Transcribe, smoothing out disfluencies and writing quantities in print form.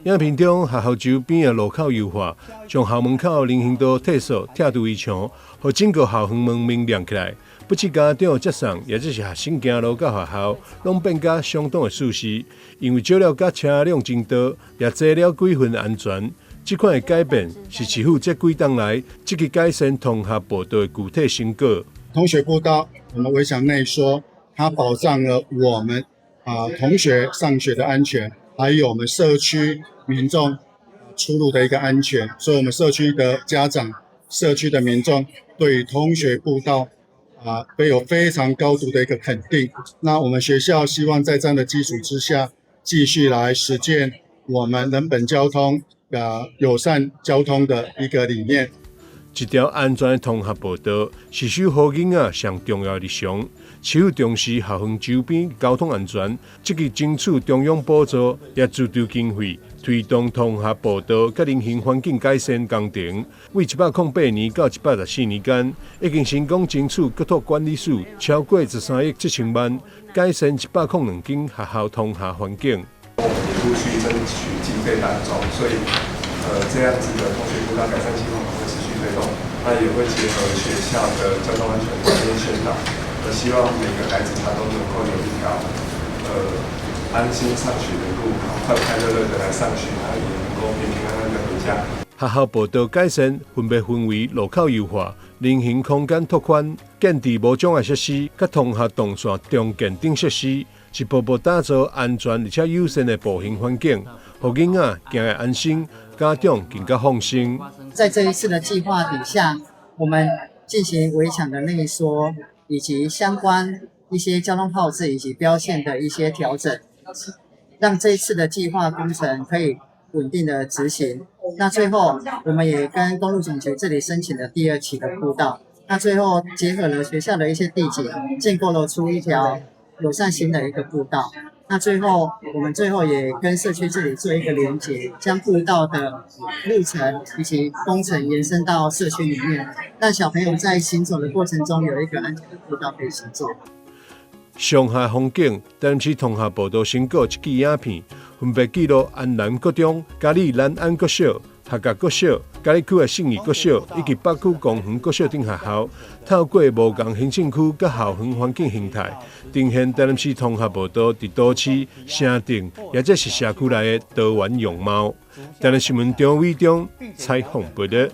影片中，學校周邊的路口優化，將校門口人行道褪色、拆除圍牆，讓整個校園門明亮起來。不止家長接送，也就是學生行路到學校，攏變甲相當的舒適。因為少了甲車輛爭道，也多了幾分安全。這款的改變是市府這幾冬來積極改善同學步道的具體成果。同學步道，我們圍牆內說，它保障了我們同學上學的安全，還有我們社區民眾出入的一個安全。所以，我們社區的家長、社區的民眾對於同學步道會有非常高度的一個肯定。那我們學校希望在這樣的基礎之下，繼續來實踐我們人本交通友善交通的一個理念。一條安全的同學步道是守護囡仔上重要的日常。市府重視校園周邊交通安全，積極爭取中央補助，也注資經費，推動同學步道甲人行環境改善工程。為108年到114年間，已經成功爭取國土管理署超過13億7千萬，改善102間學校同學環境。我們陸續爭取經費當中，所以這樣子的同學步道改善計劃會持續推動，那也會結合學校的交通安全觀念宣導，希望每個孩子他都能夠有一條安心上學的路，快快樂樂的來上學，他也能夠平平安安的回家。學校步道改善分別分為路口優化、人行空間拓寬、建置無障礙設施、甲同學動線重建等設施，一步步打造安全而且友善的步行環境，讓囡仔行會安心，家長更加放心。在這一次的計劃底下，我們進行圍牆的內縮，以及相關一些交通號誌以及標線的一些調整，讓這一次的計劃工程可以穩定的執行。那最後，我們也跟公路總局這裡申請了第2期的步道。那最後結合了學校的一些地景，建構了出一條友善型的一個步道。那我們最後也跟社區這裡做一個連結，將步道的路程以及工程延伸到社區裡面，讓小朋友在行走的過程中有一個安全的步道可以行走。上下風景，台南市同學步道成果一支影片，分別記錄安南國中、嘉義南安國小、客家國小、嘉義區的信義國小以及北區公園國小等學校，透過無同行政區甲校園環境形態，呈現台南市同學步道在都市、城鎮，也即是社區內的多元樣貌。台南新聞張偉忠採訪報道。